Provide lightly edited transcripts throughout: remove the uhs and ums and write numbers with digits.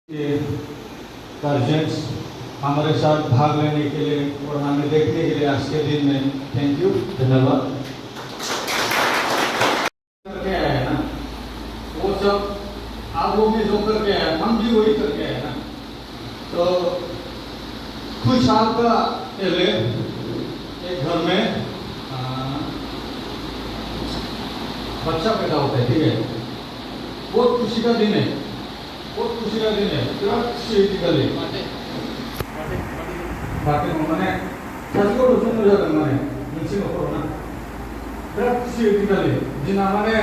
के guardians हमारे साथ भाग लेने के लिए और हमें देखने के लिए आज के दिन में थैंक यू, धन्यवाद। करके आए हैं ना, वो सब आप लोग भी जो करके आए हम भी वही करके आए ना। तो कुछ साल का पहले एक घर में बच्चा पैदा होता है, ठीक है। बहुत खुशी का दिन है, बहुत खुशी का दिन है। बिराद खुशी होती गली बाकी माने सासेखौ रुजुनो जादों माने मोनसे न'खराव ना बिराद खुशी होती गली दिना माने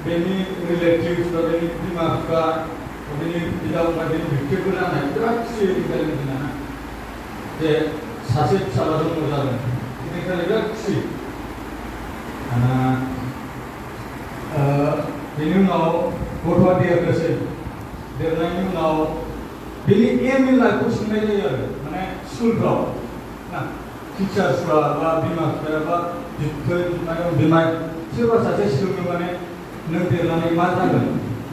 बेनि रिलेटिव्स बा बेनि बिमा बिफा बेनि बिदा फंबाय बेनि बिबथैफोर जानाय बिराद खुशी होती गली दिना जे सासे फिसाला जन्म जादों बेनिखायनो बिराद खुशी। बेनि उनाव गथ'आ देरनोसै, देरनायनि उनाव बेनि एम इन लाइफखौ सोंनाय जायो आरो माने स्कुलफ्राव ना टिचार्सफ्रा बा बिमा बिफाया बा बिबथै बिमाय सोरबा सासे सोङो माने नों देरनानै मा जागोन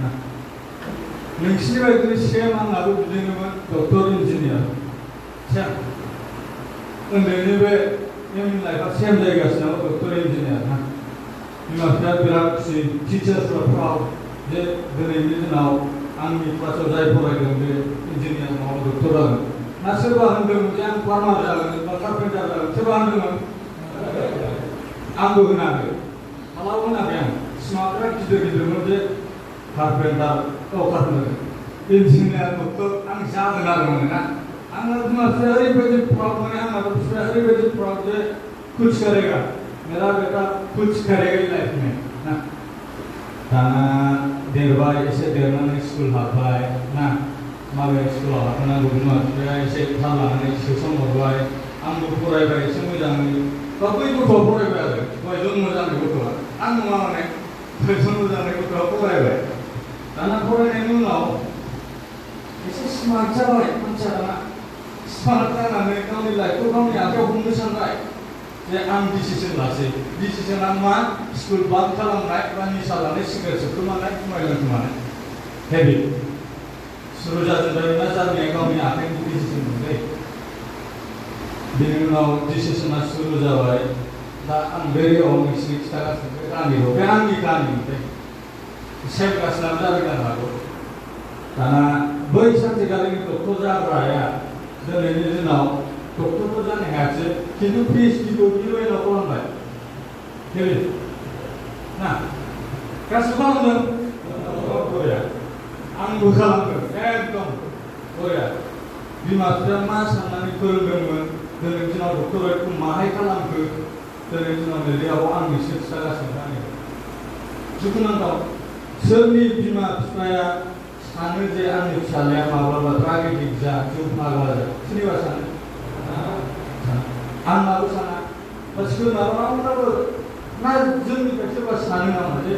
ना। नोंसिनि बायदिनो सेम आंनाबो बिदिनोमोन, डक्टर इन्जिनियार सेम। उन्दैनि बे एम इन लाइफआ सेम जाहैगासिनो डक्टर इन्जिनियार ना। बिमा बिफाया बिराद खुसि, टिचार्सफ्रा प्राउड जे दिनैनि दिनाव आंनि क्लासाव जाय फरायदों बे इन्जिनियार नङाबा डक्टर जागोन ना। सोरबा होनदोंमोन जे आं फार्मार जागोन बा कारपेन्टार जागोन, सोरबा होनदोंमोन आंबो होनाखै, मालाबा होनाखै आं। सिमाङा बिराद गिदिर गिदिरमोन जे कारपेन्टार कारपेन्टार इन्जिनियार डक्टर आं जागोन आरो माने ना। आंना बिमा बिफाया ओरैबायदि प्राउड माने आंनाबो बिफाया ओरैबायदि प्राउड जे कुछ करेगा मेरा बेटा कुछ करेगा लाइफ में ना। दाना देरबाय, एसे देरनानै स्कुल हाबबाय ना। माबे स्कुलाव हाबनांगौ बिमा बिफाया एसे थाल लानानै सोसनहरबाय। आंबो फरायबाय एसे मोजाङै, बा बै गथ'आ फरायबाय आरो बयजों मोजाङै गथ'आ, आं नङा माने बयजों मोजाङै गथ'आ फरायबाय। दाना फरायनायनि उनाव एसे स्मार्ट जाबाय मानसिया। दाना स्मार्ट जानानै गावनि लाइफखौ गावनि आखायाव हमनो सानबाय जे आं डिसिसन लासै। डिसिसना मा? स्कुल बांक खालामनाय बा निसा लानाय, सिगारेट सोबखोमानाय, जुमाय लोंखोमानाय हेबिट सुरु जाजेनबाय ना जानाया गावनि आखाइनि डिसिसन मोनबाय। बेनि उनाव डिसिसना सुरु जाबाय। दा आं बे रियाव नोंसिनि खिथागासिनो बे काहानिखौ, बे आंनि काहानि ओमफ्राय सेम गासिनाबो जाबाय जानो हागौ। दाना बै सानसेखालिनि डक्टर जाग्राया दिनैनि दिनाव डक्टरफोर जानो हायासै, खिन्थु पिएइचडिखौ इउएनआव खालामबाय ना। गासिबो खालामदों बरिया, आंबो खालामदों एकदम बरिया। बिमा बिफाया मा साननानै फोरोंदोंमोन, दिनैनि दिनाव डक्टरेटखौ माहाय खालामखो, दिनैनि दिनाव लिरनायाव आं एसे खिथागासिनो दा दुखुनांथाव। सोरनि बिमा बिफाया सानो जे आंनि फिसालाया माब्लाबा ट्रागेडिक जा, जिउ फाग्ला जा, सोरनिबा सानो? आंनाबो साना, बा सोरनाबाबो ना जोंनिफ्राय सोरबा सानो नामा जे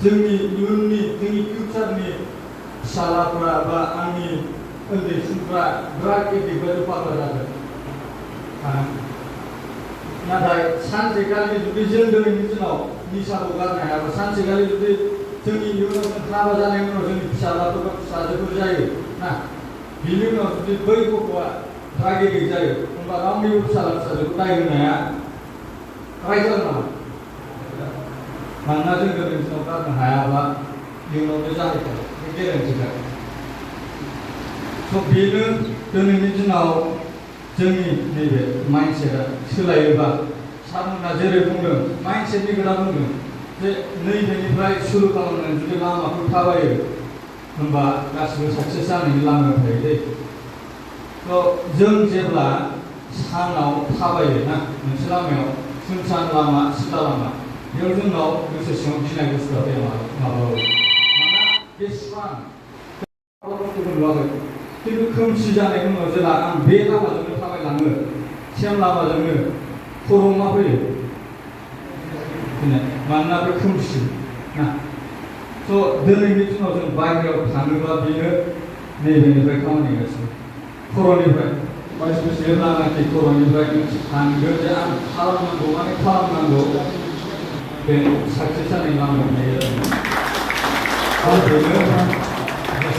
जोंनि इयुननि, जोंनि फिउचारनि फिसालाफ्रा बा आंनि उन्दैसिनफ्रा ड्राग एडिक्ट बा जिउ फाग्ला जागोन? नाथाय सानसेखालि जुदि जों दिनैनि दिनाव निसाखौ गारनो हायाबा, सानसेखालि जुदि जोंनि इयुनाव जों हाबा जानायनि उनाव जोंनि फिसालाफोर बा फिसाजोफोर जायो ना, बिनि उनाव जुदि बै गथ'आ ड्राग एडिक्ट जायो, होमबा रावनिबो फिसाला फिसाजोखौ दाय होनाया राइट जागोन नामा? मानोना जों दिनैनि दिनाव गारनो हायाबा इयुनाव बे जाहैखागोन, बे गेरेन्टिखा। स' बेनो दिनैनि दिनाव जोंनि नैबे माइन्डसेटआ सोलायोबा, सारमोनहा जेरै बुंदों माइन्डसेटनि खोथा बुंदों जे नैबेनिफ्राय सुरु खालामनानै जुदि लामाखौ थाबायो होमबा गासिबो साक्सेस जानायनि लामायाव थायो दै। थ' जों जेब्ला सानाव थाबायो ना मोनसे लामायाव, सुनसान लामा, सिदा लामा, बेयाव जोंनाव गोसो सिङाव गिनाय बुस्थुआ फैया माब्लाबाबो। मानोना बे स्रां बुस्थुखौ नुवाखै, खिन्थु खोमसि जानायनि उनाव जेब्ला आं बे लामाजोंनो थाबायलाङो, सेम लामाजोंनो खर'आव मा फैयो? मानोना बे खोमसि ना। स' दिनैनि दिनाव जों बायहेरायाव थाङोबा बेनो नैबेनिफ्राय खामानि गासिबो खर'निफ्राय। जेब्लानाखि खर'निफ्राय सानगोन जे आं खालामनांगौ माने खालामनांगौ, बे साक्सेस जानायनि लामायाव थायो आरो बेनो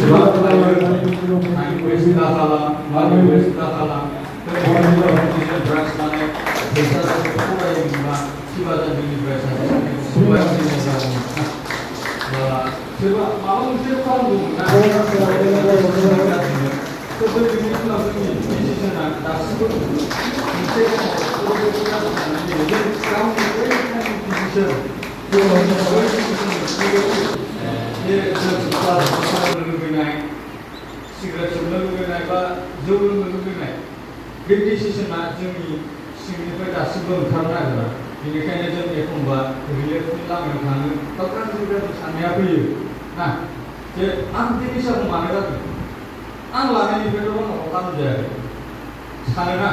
Time waste dah kalah, money waste dah kalah. Kemudian drugs mana, desa semua yang mana, siapa yang beli drugs semua yang beli drugs. Siapa malam siapa kamu? Sebab ini pula ini decision dah sebut. Mesti kamu decision. ये cigarette सोबनो लुबैनाय बा जौ लोंनो लुबैनाय बे डिसिसना जोंनि सिंनिफ्राय दासिमबो ओंखारनो नागिरा बेनिखायनो जों एखनबा रिलेफनि लामायाव थाङो बा गाज्रि साननाया फैयो ना जे आं बे निसाखौ मानो जादों आं लानायनिफ्रायथ' आंनाव खालाम जायाखै सानोना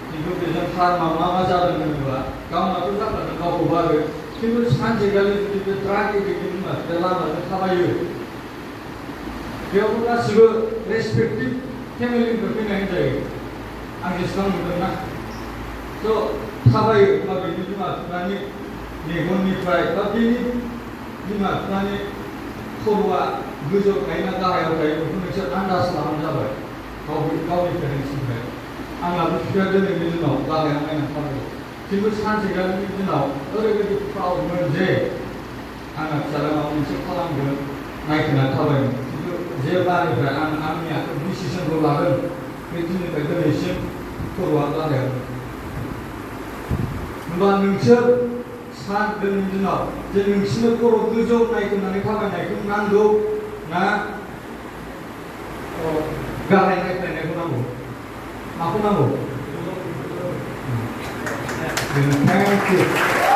खिन्थु बेजों फार्मा मा जादों होनोबा गावनाथ' जाखादों गावखौ बारो खिन्थु सानसेखालि जुदि बे ड्राग एडिक्टनि बिमा-बिफाया लामाजों थाबायो बेयावबो गासिबो रेसपेक्टिभ फेमिलिनिफ्राय फैनाय जायो आं जेसेबां नुदोंना थ' थाबायो बा बेनि बिमा-बिफानि मेगननिफ्राय बा बेनि बिमा-बिफानि खर'आ गोजौआव थायोना गाहायाव थायो बेखौ नोंसोर आन्दाज लानानै जाबाय गावनि पेरेन्ट्सनिफ्राय आंनाबो बिफाया दिनैनि दिनाव गाहायाव नायनानै थाबायो खिन्थु सानसेखालिनि दिनाव ओरैबायदि प्राउडमोन जे आंना फिसाला माबा मोनसे खालामगोन नायखोनानै थाबायमोन खिन्थु जेब्लानिफ्राय आंनि आखायाव डिसिसनखौ लादों बे दिननिफ्राय दिनैसिम खर'आ गाहायाव होमबा नोंसोर सान दिनैनि दिनाव जे नोंसिनो खर' गोजौ नायखोनानै थाबायनायखौ नांगौ ना गाहाय नायख्लायनायखौ नांगौ माखौ नांगौ? Thank you.